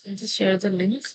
I'll just share the link.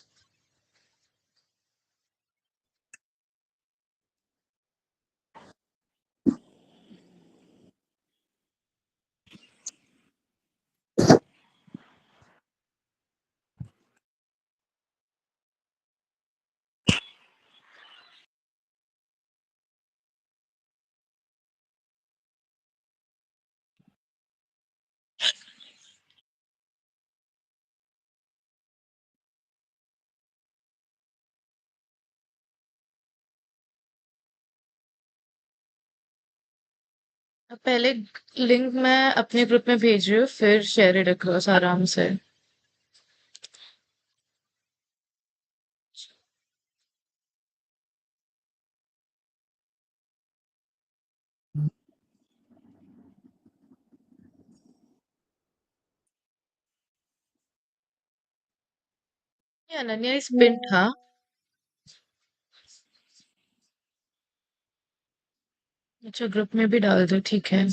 पहले link मैं अपने ग्रुप में भेज रही हूँ, फिर शेयर इट अक्रॉस आराम से। ये अनन्या इज पिंड, हाँ। अच्छा, ग्रुप में भी डाल दो, ठीक है।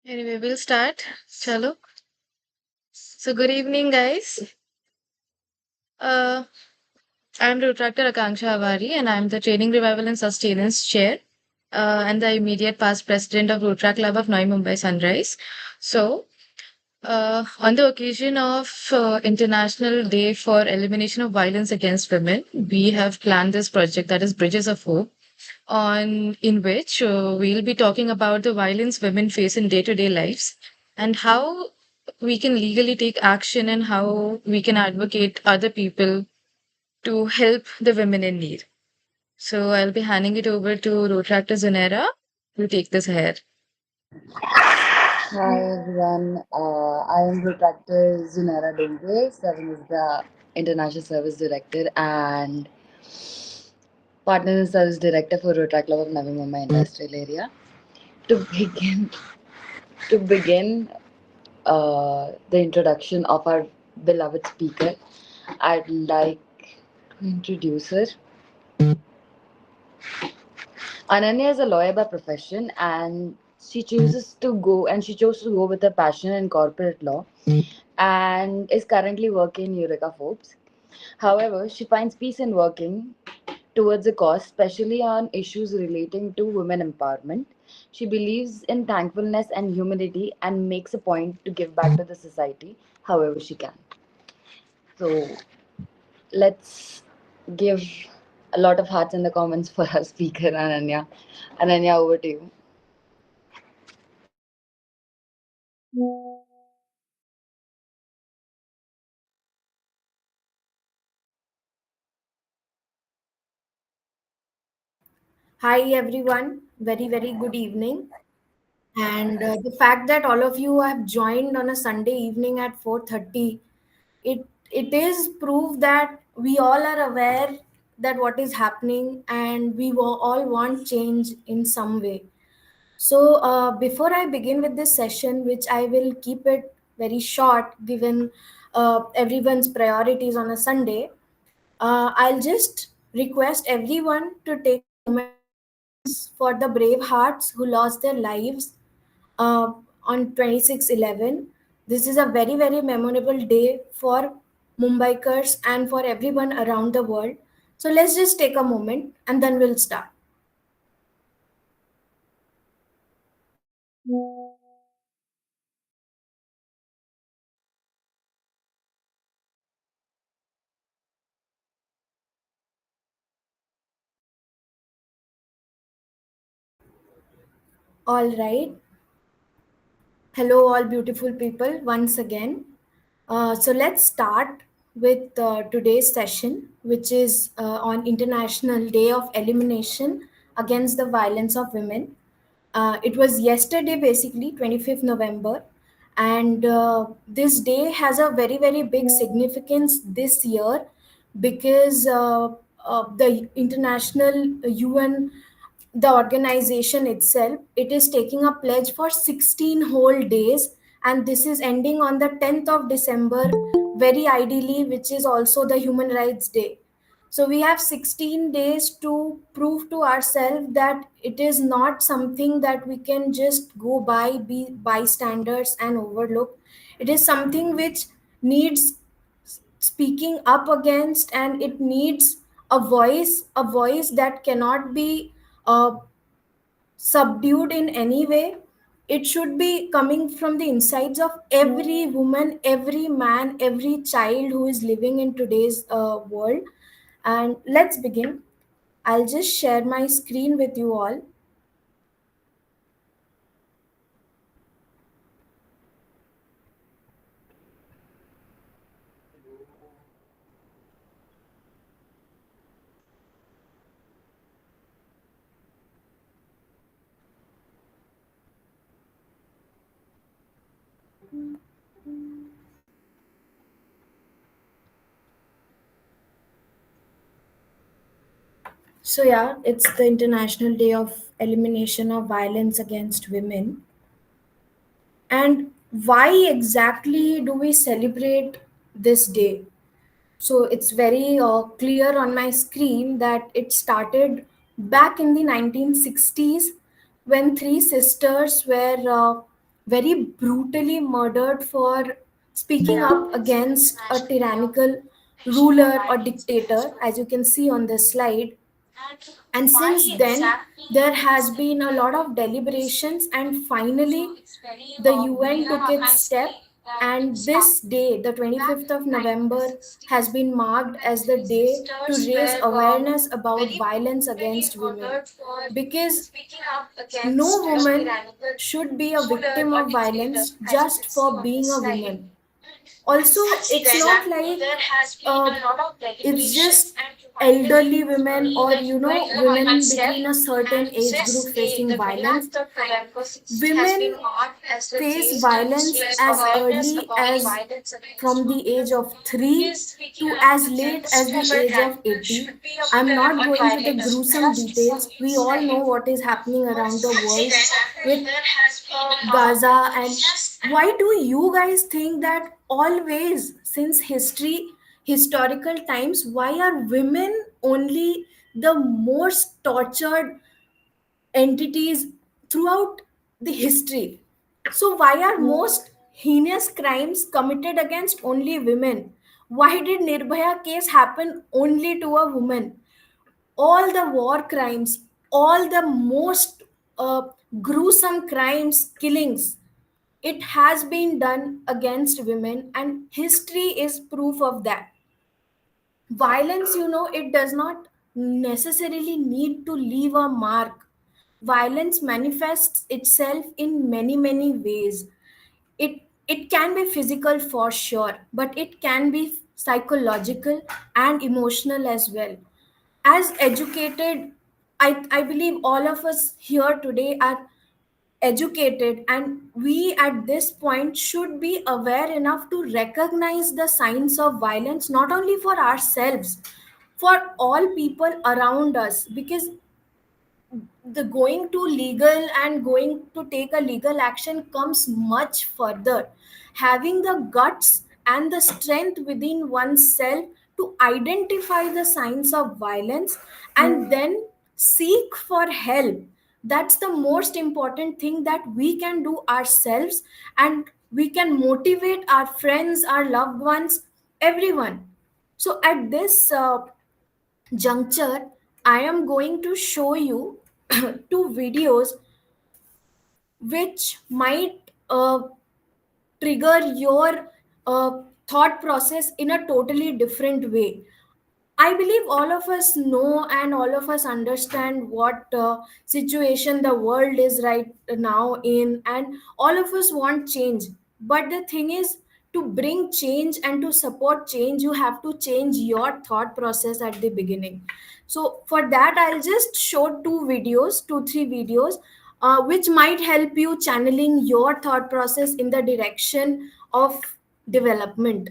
Anyway, we'll start. Chalo. So, good evening, guys. Uh, I'm Retractor Akanksha Avari, and I'm the Training Revival and Sustenance Chair, and the immediate past president of Rotaract Club of Navi Mumbai Sunrise. So, on the occasion of International Day for Elimination of Violence Against Women, we have planned this project that is Bridges of Hope, on in which we'll be talking about the violence women face in day-to-day lives and how we can legally take action and how we can advocate other people to help the women in need. So I'll be handing it over to Rotractor Zanera to take this ahead. Hi everyone, I am Retractor Zunara Dongre, serving as the International Service Director and Partner and Service Director for Rotaract Club of Navi Mumbai Industrial Area. To begin, To begin the introduction of our beloved speaker, I'd like to introduce her. Ananya is a lawyer by profession, and she chose to go with her passion in corporate law, and is currently working in Eureka Forbes. However, she finds peace in working towards a cause, especially on issues relating to women empowerment. She believes in thankfulness and humility and makes a point to give back to the society however she can. So let's give a lot of hearts in the comments for our speaker, Ananya. Ananya, over to you. Hi everyone, very good evening. And the fact that all of you have joined on a Sunday evening at 4:30, it is proof that we all are aware that what is happening and all want change in some way. So before I begin with this session, which I will keep it very short given everyone's priorities on a Sunday, I'll just request everyone to take a moment of silence for the brave hearts who lost their lives uh, on 26/11. This is a very memorable day for Mumbaikars and for everyone around the world. So let's just take a moment and then we'll start. All right. Hello, all beautiful people, once again. So let's start with today's session, which is on International Day of Elimination Against the Violence of Women. It was yesterday, basically, 25th November, and this day has a very big significance this year because the international UN, the organization itself, it is taking a pledge for 16 whole days, and this is ending on the 10th of December, very ideally, which is also the Human Rights Day. So we have 16 days to prove to ourselves that it is not something that we can just go by, be bystanders and overlook. It is something which needs speaking up against, and it needs a voice that cannot be subdued in any way. It should be coming from the insides of every woman, every man, every child who is living in today's world. And let's begin. I'll just share my screen with you all. So, yeah, it's the International Day of Elimination of Violence Against Women. And why exactly do we celebrate this day? So it's very clear on my screen that it started back in the 1960s when three sisters were very brutally murdered for speaking up against a tyrannical ruler or dictator, as you can see on the slide. And since then, there has been a lot of deliberations, and finally, the UN took its step. And this day, the 25th of November, has been marked as the day to raise awareness about violence against women. Because no woman should be a victim of violence just for being a woman. Also, it's not like uh, it's just elderly women or women between a certain age group facing violence. Women face violence as early as from the age of 3 to as late as the age of 80. I'm not going to the gruesome details. We all know what is happening around the world with Gaza. And why do you guys think that always since historical times, why are women only the most tortured entities throughout the history? So why are most heinous crimes committed against only women? Why did Nirbhaya case happen only to a woman? All the war crimes, all the most gruesome crimes, killings, it has been done against women, and history is proof of that. Violence, it does not necessarily need to leave a mark. Violence manifests itself in many, many ways. It can be physical for sure, but it can be psychological and emotional as well. As educated, I believe all of us here today are educated, and we at this point should be aware enough to recognize the signs of violence, not only for ourselves, for all people around us. Because the going to legal and going to take a legal action comes much further. Having the guts and the strength within oneself to identify the signs of violence and then seek for help, that's the most important thing that we can do ourselves, and we can motivate our friends, our loved ones, everyone. So at this juncture, I am going to show you two videos which might trigger your thought process in a totally different way. I believe all of us know and all of us understand what situation the world is right now in, and all of us want change. But the thing is, to bring change and to support change, you have to change your thought process at the beginning. So, for that, I'll just show two videos, two, three videos, which might help you channeling your thought process in the direction of development.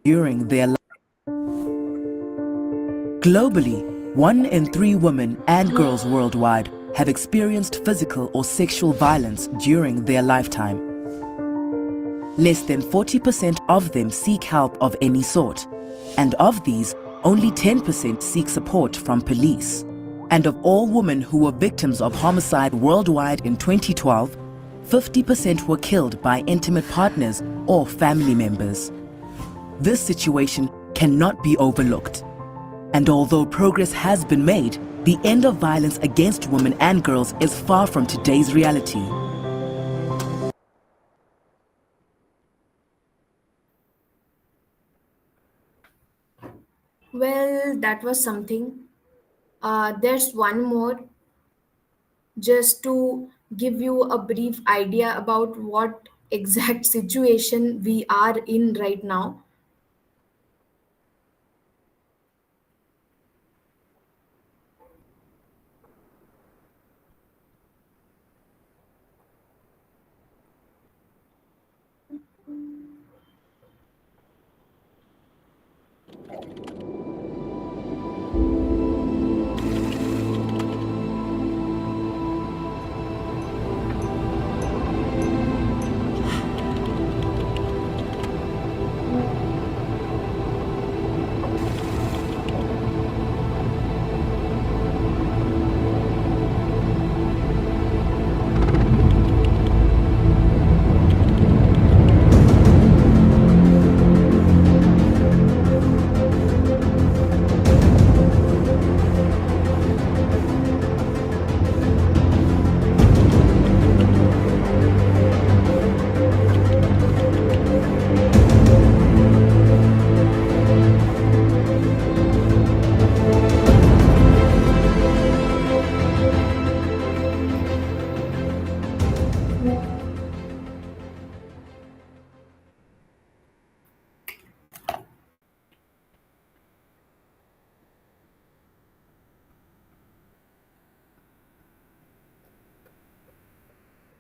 During their life. Globally, 1 in 3 women and girls worldwide have experienced physical or sexual violence during their lifetime. Less than 40% of them seek help of any sort, and of these, only 10% seek support from police. And of all women who were victims of homicide worldwide in 2012, 50% were killed by intimate partners or family members. This situation cannot be overlooked. And although progress has been made, the end of violence against women and girls is far from today's reality. Well, that was something. There's one more, just to give you a brief idea about what exact situation we are in right now.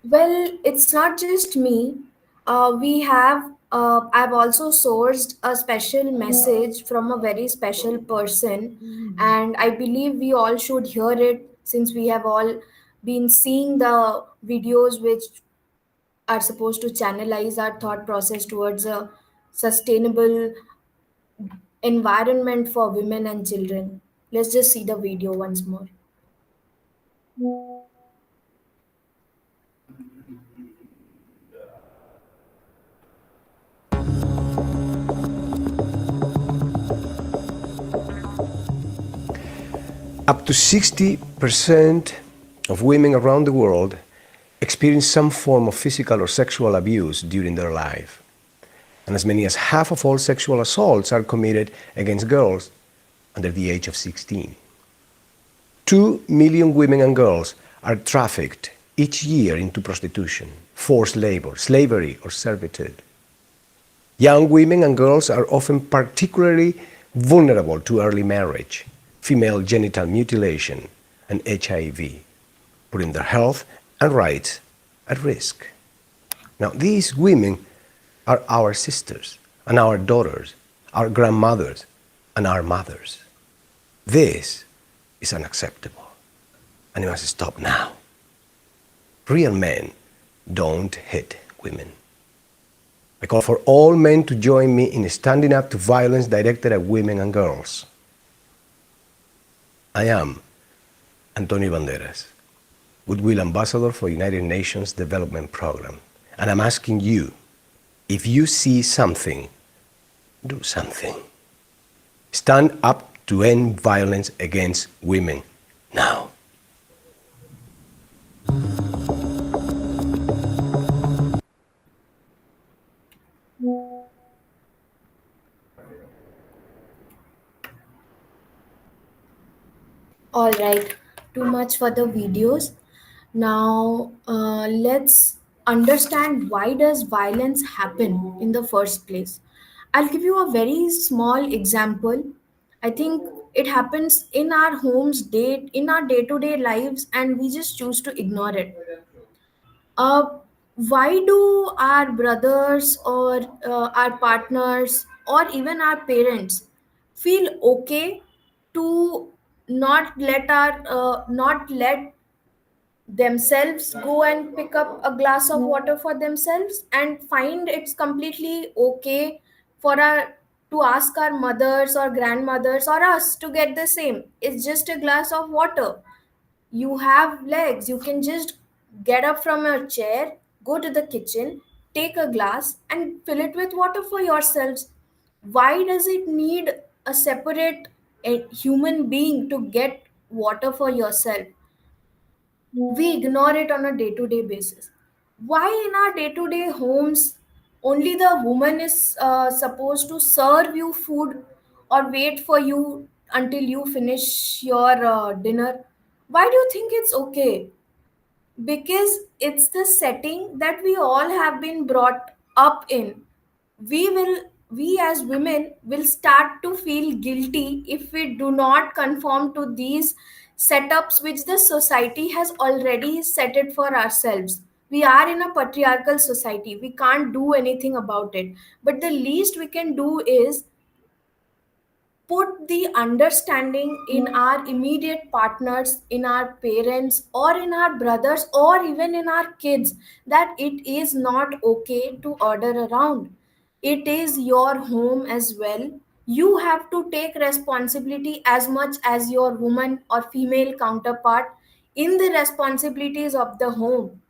Well, it's not just me. I've also sourced a special message from a very special person, and I believe we all should hear it since we have all been seeing the videos which are supposed to channelize our thought process towards a sustainable environment for women and children. Let's just see the video once more. Up to 60% of women around the world experience some form of physical or sexual abuse during their life. And as many as half of all sexual assaults are committed against girls under the age of 16. 2 million women and girls are trafficked each year into prostitution, forced labor, slavery, or servitude. Young women and girls are often particularly vulnerable to early marriage, female genital mutilation, and HIV, putting their health and rights at risk. Now, these women are our sisters and our daughters, our grandmothers and our mothers. This is unacceptable, and it must stop now. Real men don't hit women. I call for all men to join me in standing up to violence directed at women and girls. I am Antonio Banderas, Goodwill Ambassador for United Nations Development Program, and I'm asking you, if you see something, do something. Stand up to end violence against women now. All right, too much for the videos. Now, let's understand why does violence happen in the first place. I'll give you a very small example. I think it happens in our homes, in our day-to-day lives, and we just choose to ignore it. uh, why do our brothers or our partners or even our parents feel okay to not let themselves go and pick up a glass of water for themselves and find it's completely okay for our to ask our mothers or grandmothers or us to get the same? It's just a glass of water. You have legs, you can just get up from your chair, go to the kitchen, take a glass and fill it with water for yourselves. Why does it need a separate human being to get water for yourself? We ignore it on a day to day basis. Why in our day to day homes only the woman is supposed to serve you food or wait for you until you finish your dinner? Why do you think it's okay? Because it's the setting that we all have been brought up in. We as women will start to feel guilty if we do not conform to these setups which the society has already set it for ourselves. We are in a patriarchal society, we can't do anything about it, but the least we can do is put the understanding in our immediate partners, in our parents, or in our brothers, or even in our kids that it is not okay to order around. It is your home as well. You have to take responsibility as much as your woman or female counterpart in the responsibilities of the home.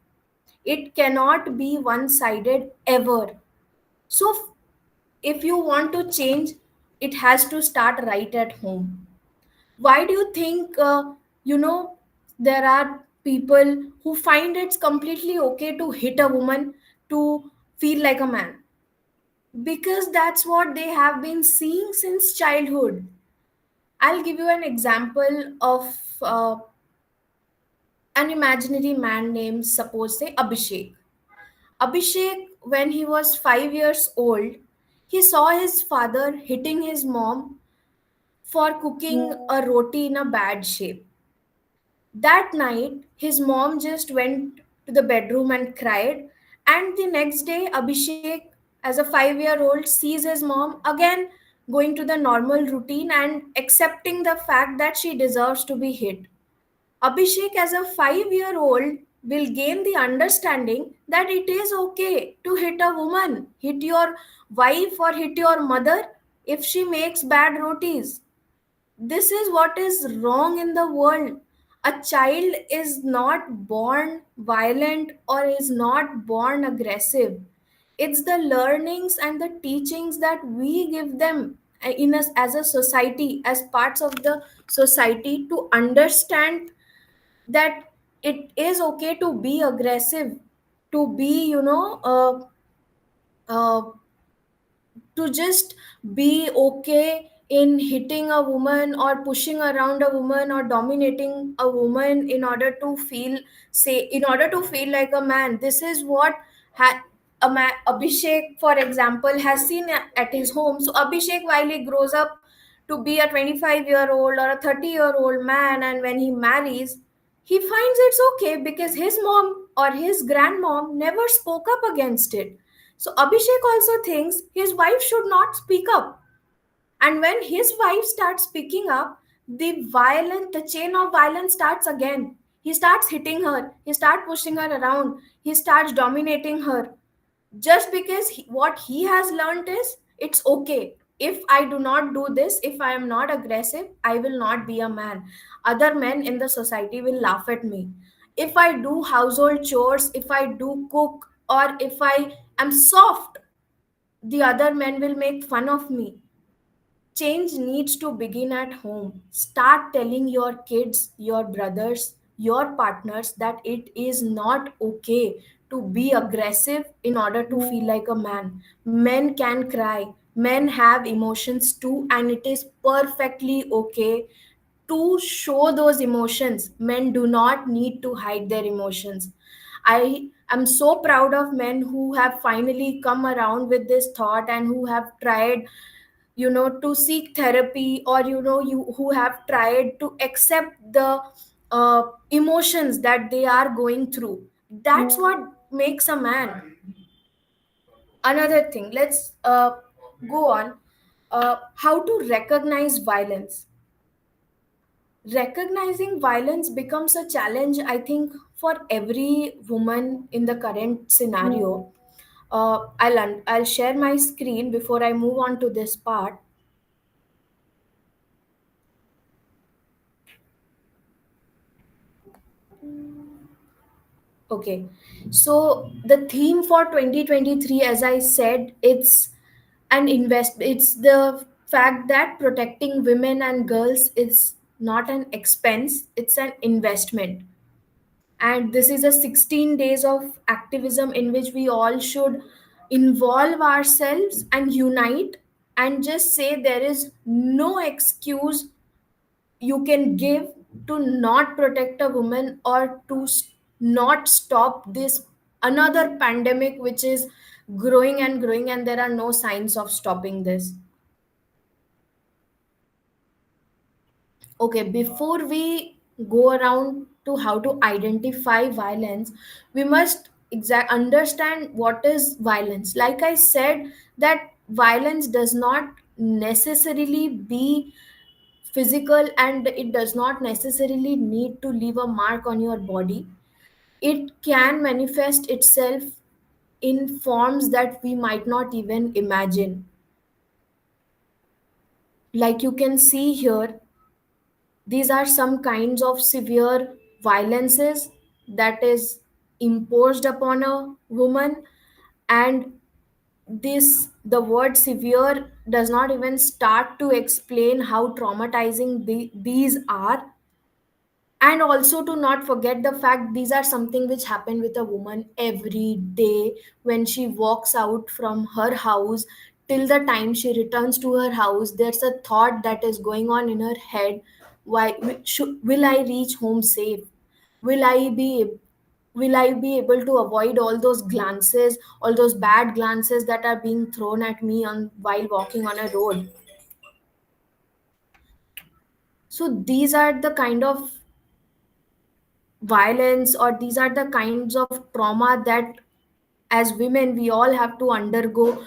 It cannot be one sided ever. So, if you want to change, it has to start right at home. Why do you think you know there are people who find it's completely okay to hit a woman to feel like a man? Because that's what they have been seeing since childhood. I'll give you an example of an imaginary man named, suppose, say, Abhishek. Abhishek, when he was 5 years old, he saw his father hitting his mom for cooking a roti in a bad shape. That night, his mom just went to the bedroom and cried. And the next day, Abhishek, as a 5-year-old, sees his mom again going to the normal routine and accepting the fact that she deserves to be hit. Abhishek, as a 5-year-old, will gain the understanding that it is okay to hit a woman, hit your wife, or hit your mother if she makes bad rotis. This is what is wrong in the world. A child is not born violent or is not born aggressive. It's the learnings and the teachings that we give them in us as a society, as parts of the society, to understand that it is okay to be aggressive, to be, to just be okay in hitting a woman or pushing around a woman or dominating a woman in order to feel, say, in order to feel like a man. This is what Abhishek, for example, has seen at his home. So Abhishek, while he grows up to be a 25-year-old or a 30-year-old man, and when he marries, he finds it's okay because his mom or his grandmom never spoke up against it. So Abhishek also thinks his wife should not speak up. And when his wife starts speaking up, the chain of violence starts again. He starts hitting her, he starts pushing her around, he starts dominating her. Just because what he has learned is it's okay. If I do not do this, if I am not aggressive, I will not be a man. Other men in the society will laugh at me. If I do household chores, if I do cook, or if I am soft, the other men will make fun of me. Change needs to begin at home. Start telling your kids, your brothers, your partners that it is not okay to be aggressive in order to feel like a man. Men can cry, men have emotions too, and it is perfectly okay to show those emotions. Men do not need to hide their emotions. I am so proud of men who have finally come around with this thought and who have tried, to seek therapy, or you who have tried to accept the emotions that they are going through. That's what makes a man. Another thing, let's go on. How to recognize violence. Recognizing violence becomes a challenge, I think, for every woman in the current scenario. I'll share my screen before I move on to this part. Okay, so the theme for 2023, as I said, it's the fact that protecting women and girls is not an expense, it's an investment. And this is a 16 days of activism in which we all should involve ourselves and unite and just say there is no excuse you can give to not protect a woman or to not stop this another pandemic which is growing and growing, and there are no signs of stopping this. Okay, before we go around to how to identify violence, we must understand what is violence. Like I said, that violence does not necessarily be physical, and it does not necessarily need to leave a mark on your body. It can manifest itself in forms that we might not even imagine. Like you can see here, these are some kinds of severe violences that is imposed upon a woman. And this, the word severe does not even start to explain how traumatizing these are. And also to not forget the fact these are something which happen with a woman every day, when she walks out from her house till the time she returns to her house, there's a thought that is going on in her head. Will I reach home safe? will i be will I be able to avoid all those glances, all those bad glances that are being thrown at me on while walking on a road? So these are the kind of violence, or these are the kinds of trauma that as women we all have to undergo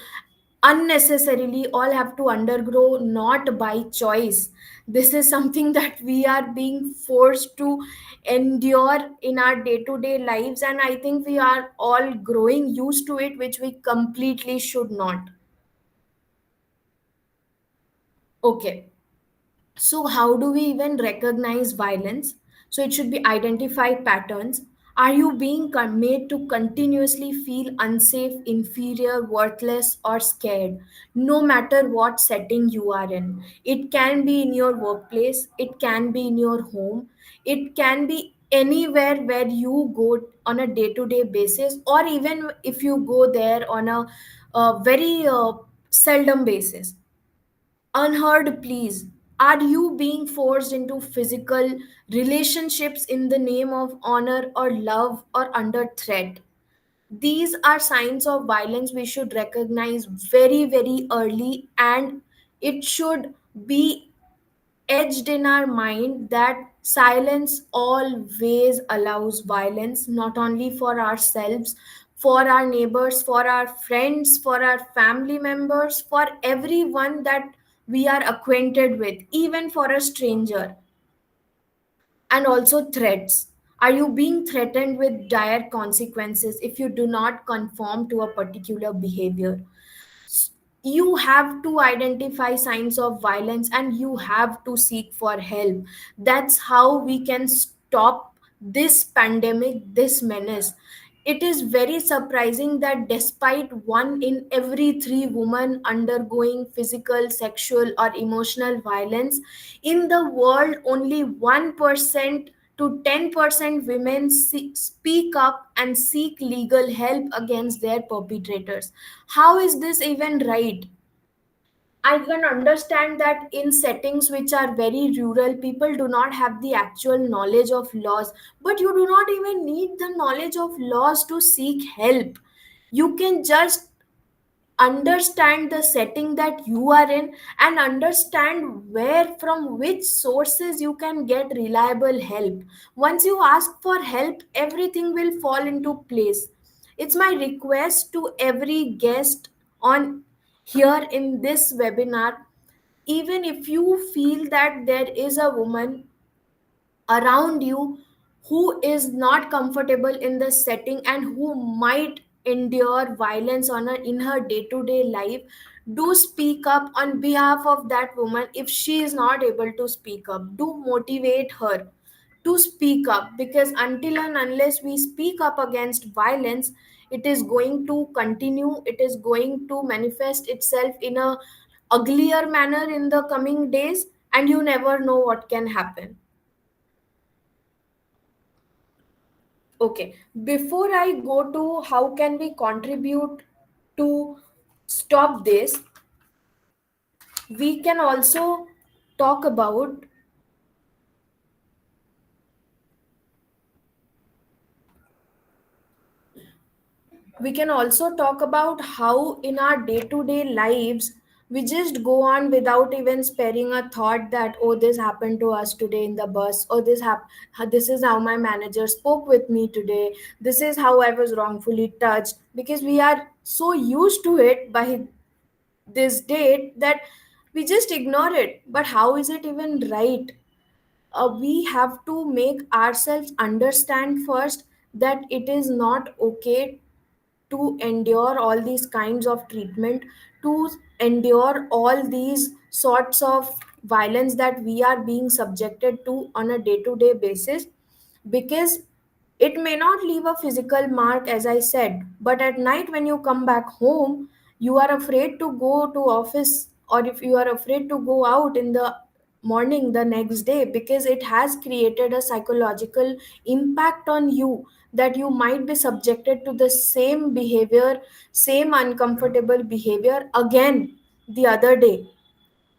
unnecessarily, all have to undergo not by choice. This is something that we are being forced to endure in our day to day lives, and I think we are all growing used to it, which we completely should not. Okay, so, how do we even recognize violence? So, it should be identify patterns. Are you being made to continuously feel unsafe, inferior, worthless, or scared, no matter what setting you are in? It can be in your workplace, it can be in your home, it can be anywhere where you go on a day to day basis, or even if you go there on a very seldom basis. Unheard pleas. Are you being forced into physical relationships in the name of honor or love or under threat? These are signs of violence we should recognize very, very early, and it should be edged in our mind that silence always allows violence, not only for ourselves, for our neighbors, for our friends, for our family members, for everyone that we are acquainted with, even for a stranger. And also threats. Are you being threatened with dire consequences if you do not conform to a particular behavior? You have to identify signs of violence and you have to seek for help. That's how we can stop this pandemic, this menace. It is very surprising that despite one in every three women undergoing physical, sexual, or emotional violence in the world, only 1% to 10% women speak up and seek legal help against their perpetrators. How is this even right? I can understand that in settings which are very rural, people do not have the actual knowledge of laws, but you do not even need the knowledge of laws to seek help. You can just understand the setting that you are in and understand where, from which sources you can get reliable help. Once you ask for help, everything will fall into place. It's my request to every guest on here in this webinar, even if you feel that there is a woman around you who is not comfortable in the setting and who might endure violence on her in her day to day life, do speak up on behalf of that woman. If she is not able to speak up, do motivate her to speak up, because until and unless we speak up against violence, it is going to continue, it is going to manifest itself in a uglier manner in the coming days, and you never know what can happen. Okay, before I go to how can we contribute to stop this, we can also talk about we can also talk about how in our day-to-day lives we just go on without even sparing a thought that, oh, this happened to us today in the bus, or this is how my manager spoke with me today, this is how I was wrongfully touched, because we are so used to it by this date that we just ignore it. But how is it even right? We have to make ourselves understand first that it is not okay to endure all these kinds of treatment, to endure all these sorts of violence that we are being subjected to on a day to day basis, because it may not leave a physical mark, as I said, but at night when you come back home, you are afraid to go to office, or if you are afraid to go out in the morning the next day, because it has created a psychological impact on you, that you might be subjected to the same behavior, same uncomfortable behavior again the other day.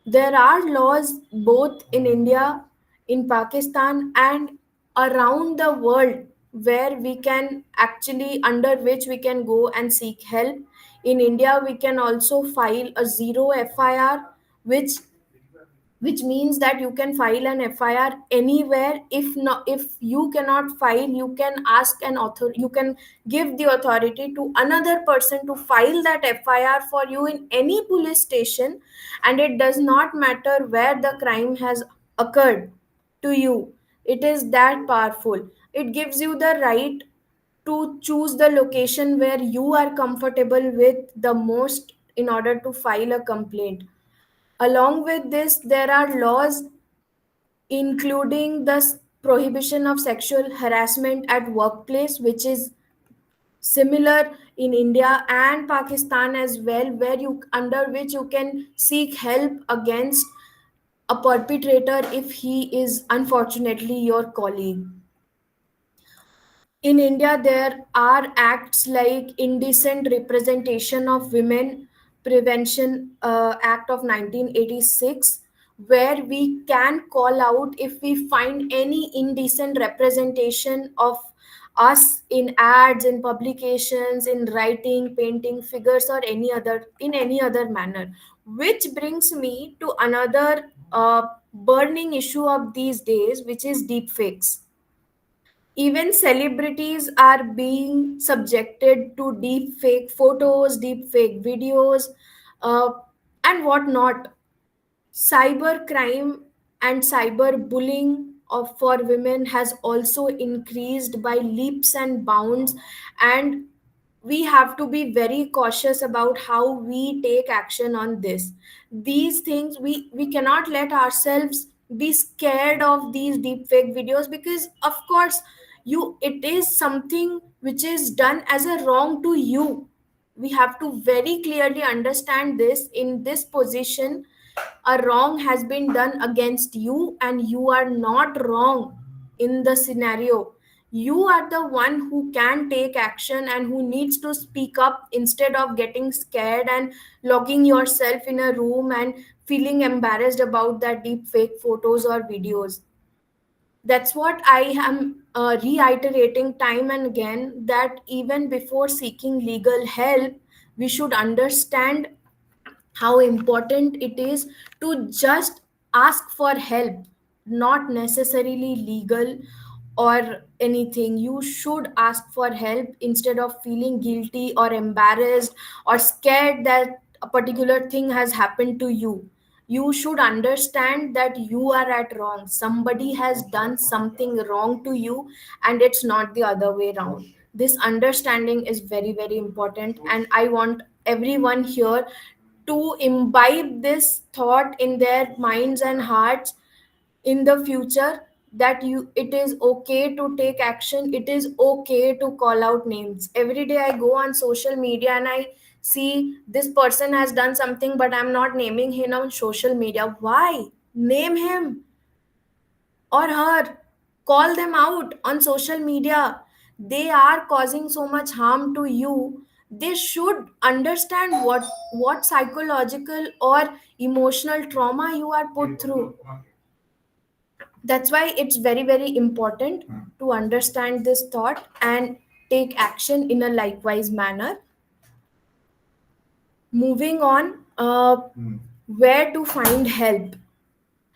There are laws both in India, in Pakistan, and around the world where we can actually, under which we can go and seek help. In India, we can also file a zero FIR, which which means that you can file an FIR anywhere. If not, if you cannot file, you can ask an author, you can give the authority to another person to file that FIR for you in any police station, and it does not matter where the crime has occurred to you. It is that powerful. It gives you the right to choose the location where you are comfortable with the most in order to file a complaint. Along with this, there are laws including the prohibition of sexual harassment at workplace, which is similar in India and Pakistan as well, where you under which you can seek help against a perpetrator if he is unfortunately your colleague. In India, there are acts like Indecent Representation of Women Prevention Act of 1986, where we can call out if we find any indecent representation of us in ads, in publications, in writing, painting, figures, or any other manner. Which brings me to another burning issue of these days, which is deepfakes. Even celebrities are being subjected to deep fake photos, deep fake videos, uh, and whatnot. Cyber crime and cyber bullying for women has also increased by leaps and bounds, and we have to be very cautious about how we take action on this. These things, we cannot let ourselves be scared of these deepfake videos, because of course it is something which is done as a wrong to you. We have to very clearly understand this. In this position, a wrong has been done against you, and you are not wrong in the scenario. You are the one who can take action and who needs to speak up instead of getting scared and locking yourself in a room and feeling embarrassed about that deep fake photos or videos. That's what I am reiterating time and again, that even before seeking legal help, we should understand how important it is to just ask for help, not necessarily legal or anything. You should ask for help instead of feeling guilty or embarrassed or scared that a particular thing has happened to you. You should understand that you are at wrong. Somebody has done something wrong to you, and it's not the other way around. This understanding is very, very important, and I want everyone here to imbibe this thought in their minds and hearts in the future, that it is okay to take action, it is okay to call out names. Every day I go on social media and I see this person has done something, but I'm not naming him on social media. Why? Name him or her, call them out on social media. They are causing so much harm to you. They should understand what psychological or emotional trauma you are put through. That's why it's very, very important to understand this thought and take action in a likewise manner. Moving on, where to find help.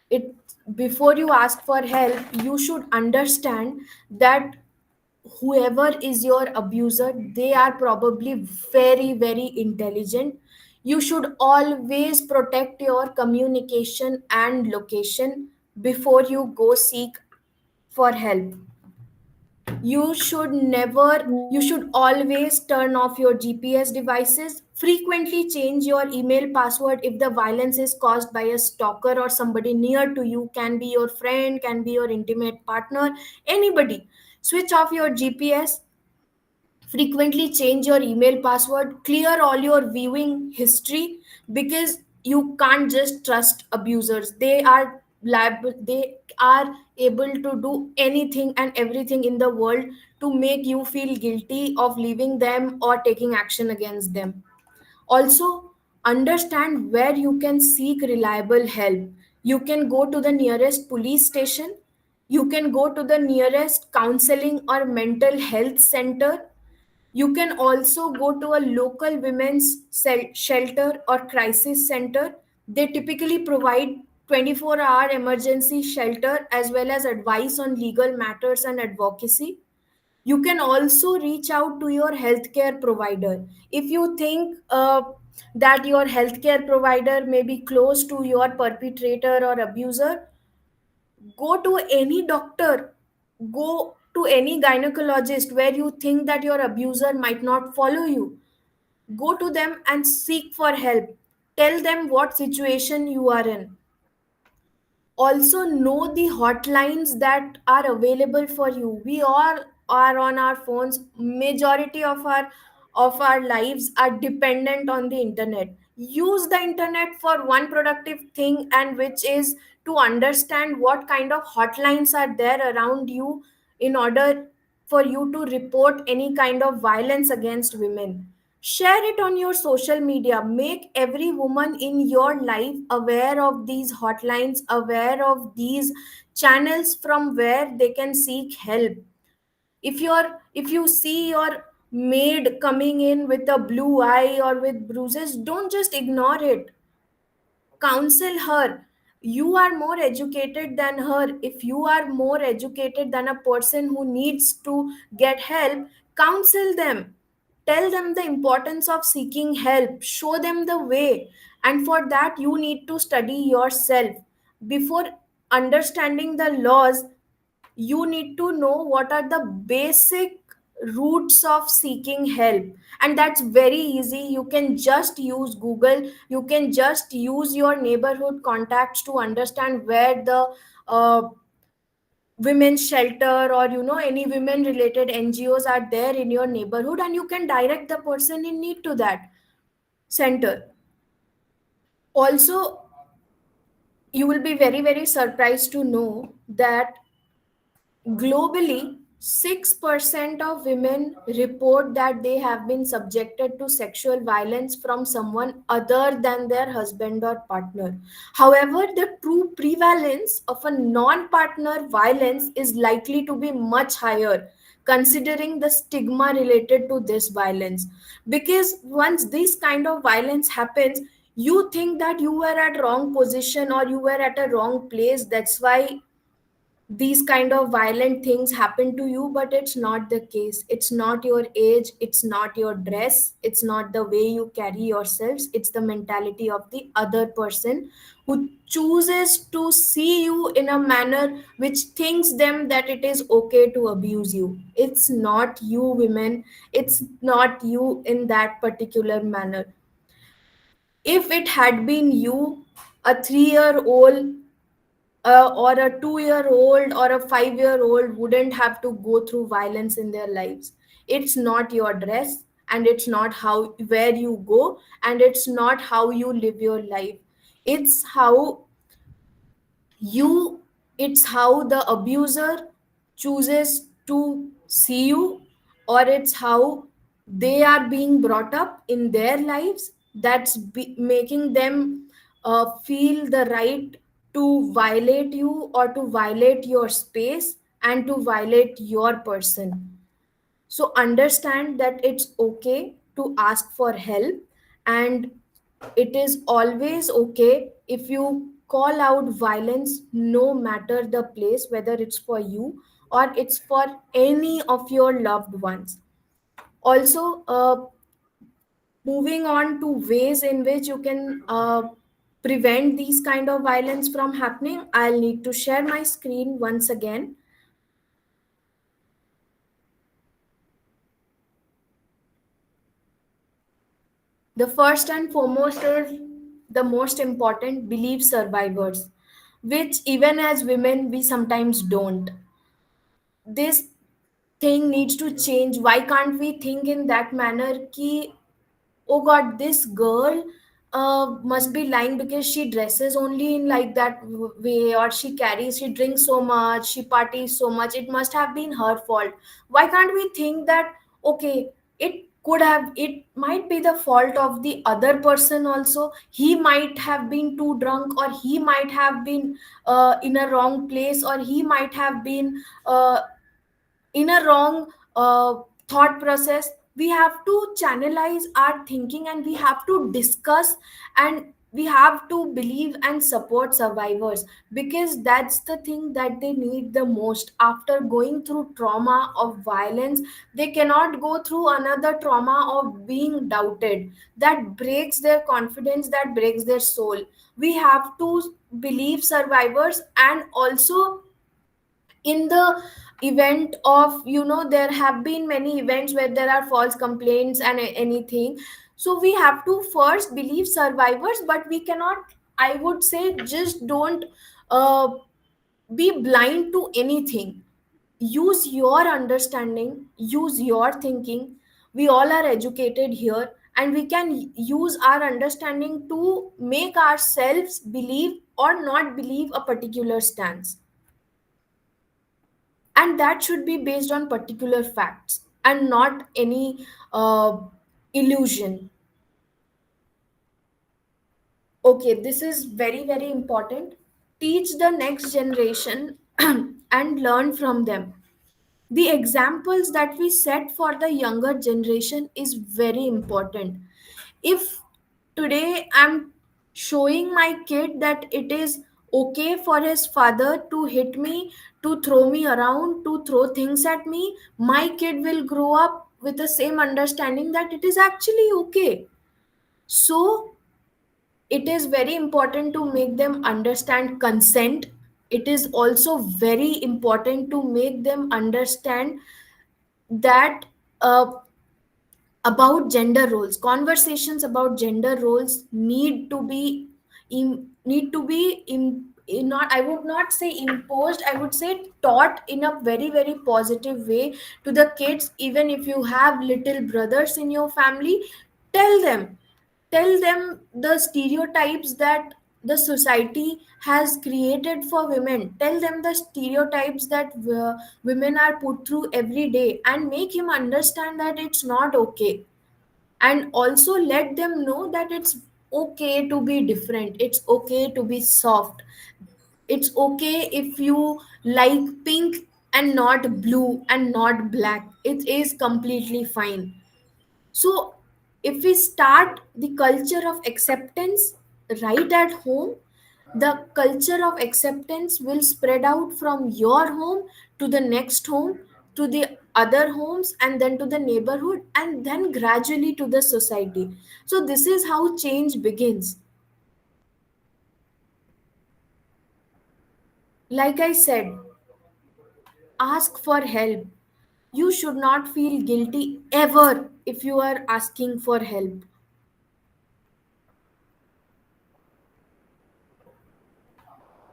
It Before you ask for help, you should understand that whoever is your abuser, they are probably very, very intelligent. You should always protect your communication and location before you go seek for help. You should always turn off your GPS devices. Frequently change your email password if the violence is caused by a stalker or somebody near to you. Can be your friend, can be your intimate partner, anybody. Switch off your GPS. Frequently change your email password. Clear all your viewing history, because you can't just trust abusers. They are liable, they are able to do anything and everything in the world to make you feel guilty of leaving them or taking action against them. Also, understand where you can seek reliable help. You can go to the nearest police station, you can go to the nearest counseling or mental health center. You can also go to a local women's shelter or crisis center. They typically provide 24-hour emergency shelter, as well as advice on legal matters and advocacy. You can also reach out to your healthcare provider. If you think that your healthcare provider may be close to your perpetrator or abuser, go to any doctor, go to any gynecologist where you think that your abuser might not follow you. Go to them and seek for help. Tell them what situation you are in. Also know the hotlines that are available for you. We all are on our phones. Majority of our lives are dependent on the internet. Use the internet for one productive thing, and which is to understand what kind of hotlines are there around you in order for you to report any kind of violence against women. Share it on your social media. Make every woman in your life aware of these hotlines, aware of these channels from where they can seek help. If you see your maid coming in with a blue eye or with bruises, don't just ignore it. Counsel her. You are more educated than her. If you are more educated than a person who needs to get help, counsel them. Tell them the importance of seeking help. Show them the way. And for that, you need to study yourself. Before understanding the laws, you need to know what are the basic roots of seeking help. And that's very easy. You can just use Google. You can just use your neighborhood contacts to understand where the uh, women's shelter, or any women related NGOs are there in your neighborhood, and you can direct the person in need to that center. Also, you will be very very surprised to know that globally, 6% of women report that they have been subjected to sexual violence from someone other than their husband or partner. However, the true prevalence of a non partner violence is likely to be much higher, considering the stigma related to this violence. Because once this kind of violence happens, you think that you were at wrong position or you were at a wrong place. That's why these kind of violent things happen to you, but it's not the case. It's not your age, it's not your dress, it's not the way you carry yourselves. It's the mentality of the other person who chooses to see you in a manner which thinks them that it is okay to abuse you. It's not you, women. It's not you in that particular manner. If it had been you, a 3-year old or a 2-year old or a 5-year old wouldn't have to go through violence in their lives. It's not your dress, and it's not how where you go, and it's not how you live your life. It's how you it's how the abuser chooses to see you, or it's how they are being brought up in their lives, that's making them feel the right to violate you, or to violate your space, and to violate your person. So understand that it's okay to ask for help, and it is always okay if you call out violence, no matter the place, whether it's for you or it's for any of your loved ones. Also, moving on to ways in which you can prevent these kind of violence from happening, I'll need to share my screen once again. The first and foremost is the most important: believe survivors, which even as women we sometimes don't. This thing needs to change. Why can't we think in that manner ki, oh god, this girl must be lying because she dresses only in like that way, or she drinks so much, she parties so much, it must have been her fault. Why can't we think that, okay, it might be the fault of the other person also. He might have been too drunk, or he might have been in a wrong place, or he might have been in a wrong thought process. We have to channelize our thinking, and we have to discuss and We have to believe and support survivors, because that's the thing that they need the most. After going through trauma of violence, they cannot go through another trauma of being doubted. That breaks their confidence, that breaks their soul. We have to believe survivors. And also, in the event of, there have been many events where there are false complaints and anything, so we have to first believe survivors, but we cannot, I would say, just don't uh, be blind to anything. Use your understanding, use your thinking. We all are educated here, and we can use our understanding to make ourselves believe or not believe a particular stance. And that should be based on particular facts and not any uh, illusion. Okay, this is very very important. Teach the next generation and learn from them. The examples that we set for the younger generation is very important. If today I'm showing my kid that it is okay for his father to hit me, to throw me around, to throw things at me, my kid will grow up with the same understanding that it is actually okay. So it is very important to make them understand consent. It is also very important to make them understand that about gender roles. Conversations about gender roles need to be not, I would not say imposed, I would say taught in a very very positive way to the kids. Even if you have little brothers in your family, tell them, tell them the stereotypes that the society has created for women. Tell them the stereotypes that women are put through every day, and make him understand that it's not okay. And also let them know that it's okay to be different, it's okay to be soft, it's okay if you like pink and not blue and not black, it is completely fine. So, if we start the culture of acceptance right at home, the culture of acceptance will spread out from your home to the next home, to the other homes, and then to the neighborhood, and then gradually to the society. So, this is how change begins. Like I said, ask for help. You should not feel guilty ever if you are asking for help.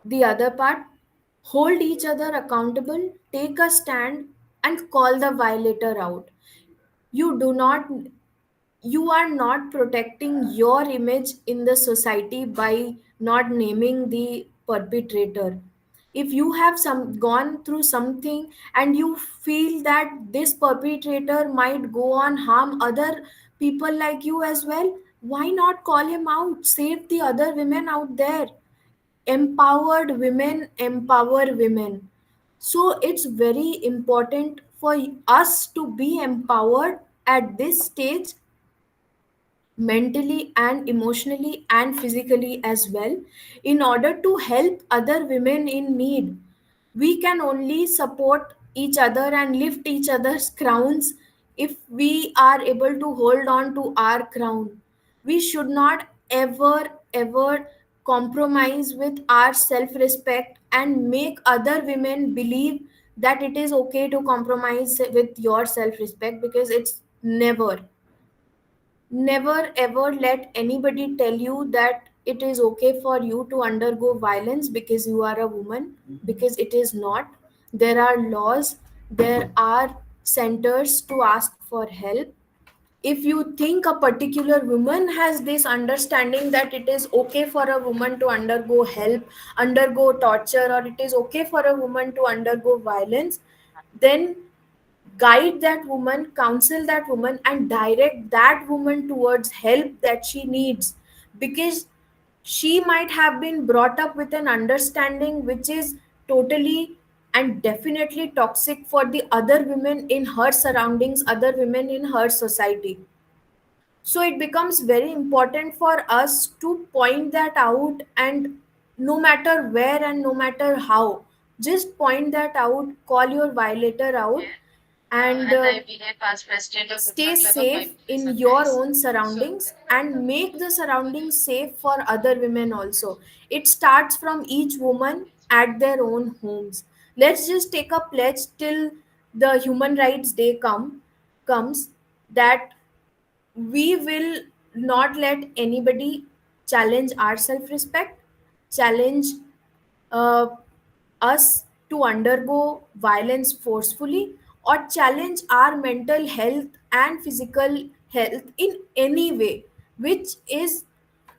The other part, hold each other accountable, take a stand, and call the violator out. You do not, you are not protecting your image in the society by not naming the perpetrator. If you have gone through something and you feel that this perpetrator might go on harm other people like you as well, why not call him out? Save the other women out there. Empowered women empower women. So it's very important for us to be empowered at this stage, mentally and emotionally and physically as well, in order to help other women in need. We can only support each other and lift each other's crowns if we are able to hold on to our crown. We should not ever compromise with our self respect and make other women believe that it is okay to compromise with your self respect, because it's never. Never ever let anybody tell you that it is okay for you to undergo violence because you are a woman, because it is not. There are laws, there are centers to ask for help. If you think a particular woman has this understanding that it is okay for a woman to undergo help, undergo torture, or it is okay for a woman to undergo violence, then guide that woman, counsel that woman, and direct that woman towards help that she needs. Because she might have been brought up with an understanding which is totally and definitely toxic for the other women in her surroundings, other women in her society. So it becomes very important for us to point that out, and no matter where and no matter how, just point that out, call your violator out, and stay safe in your own surroundings and make the surroundings safe for other women also. It starts from each woman at their own homes. Let's just take a pledge till the human rights day comes, that we will not let anybody challenge our self respect, challenge uh, us to undergo violence forcefully, or challenge our mental health and physical health in any way, which is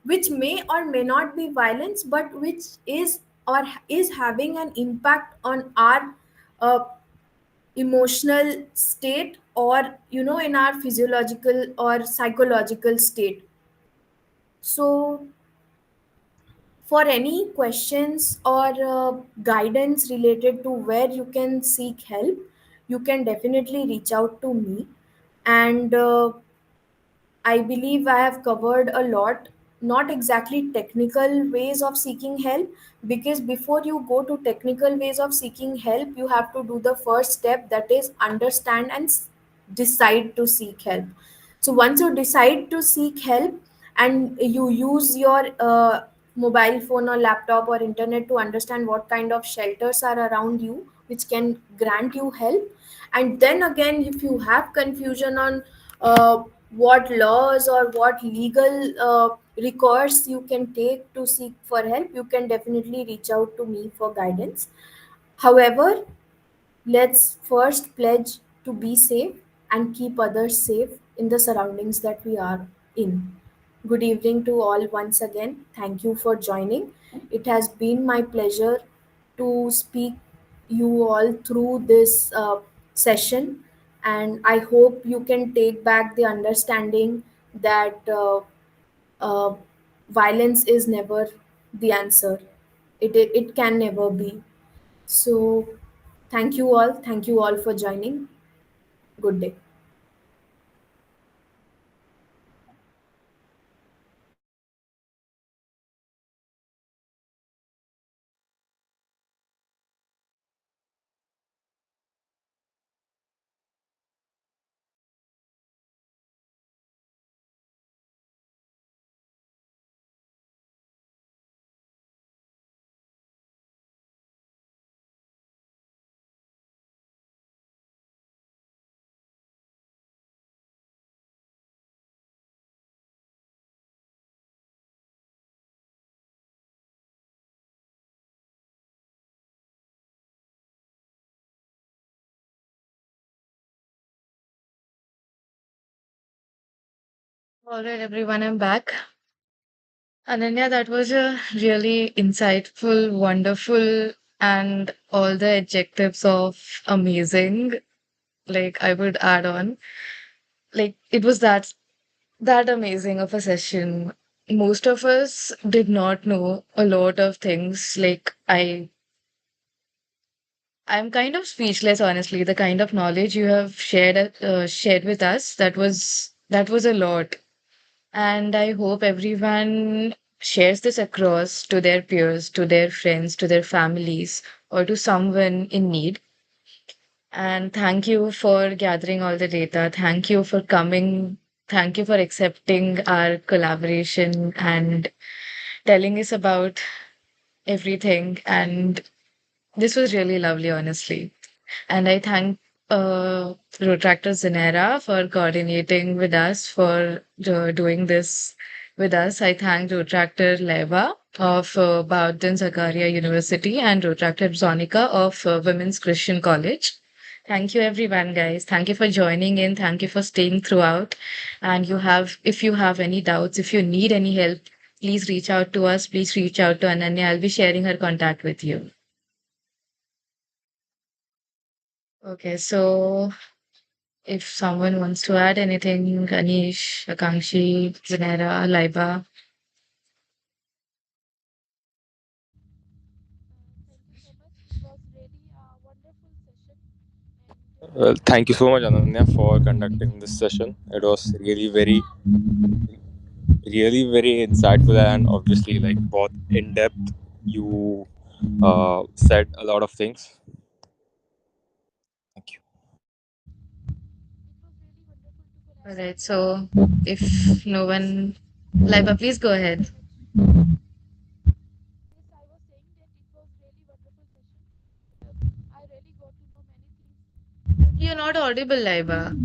which may or may not be violence, but which is or is having an impact on our uh, emotional state, or in our physiological or psychological state. So for any questions or guidance related to where you can seek help, you can definitely reach out to me. And I believe I have covered a lot, not exactly technical ways of seeking help, because before you go to technical ways of seeking help, you have to do the first step, that is understand and decide to seek help. So once you decide to seek help and you use your mobile phone or laptop or internet to understand what kind of shelters are around you which can grant you help, and then again if you have confusion on what laws or what legal recourse you can take to seek for help, you can definitely reach out to me for guidance. However, let's first pledge to be safe and keep others safe in the surroundings that we are in. Good evening to all once again. Thank you for joining. It has been my pleasure to speak you all through this session, and I hope you can take back the understanding that uh, violence is never the answer. It can never be. So, thank you all. Thank you all for joining. Good day. All right, everyone, I'm back. Ananya, that was a really insightful, wonderful, and all the adjectives of amazing. Like I would add on, like it was that amazing of a session. Most of us did not know a lot of things. Like I'm kind of speechless, honestly. The kind of knowledge you have shared with us, that was a lot. And I hope everyone shares this across to their peers, to their friends, to their families, or to someone in need. And thank you for gathering all the data. Thank you for coming. Thank you for accepting our collaboration and telling us about everything. And this was really lovely, honestly. And I thank Protractor Zenera for coordinating with us, for doing this with us. I thank Protractor Leva of Bowden Zakaria University and Protractor Zonica of Women's Christian College. Thank you, everyone, guys. Thank you for joining in. Thank you for staying throughout. And if you have any doubts, if you need any help, please reach out to us. Please reach out to Ananya. I'll be sharing her contact with you. Okay, so if someone wants to add anything, Anish, Akankshi, Zanera, Laiba. Well, thank you so much, Ananya, for conducting this session. It was really very insightful and obviously like both in depth. You said a lot of things. Thank you. All right. So if no one, Laiba, please go ahead. You're not audible, Laiba.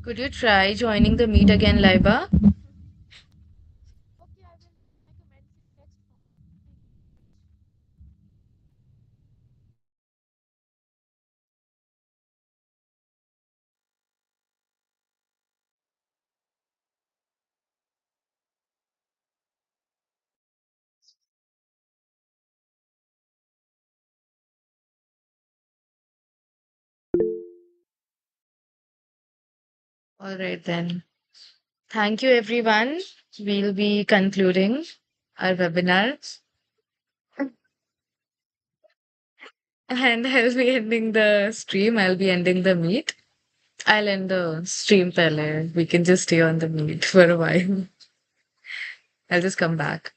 Could you try joining the meet again, Laiba? All right then. Thank you, everyone. We'll be concluding our webinar, and I'll be ending the stream. I'll be ending the meet. I'll end the stream, Pele. We can just stay on the meet for a while. I'll just come back.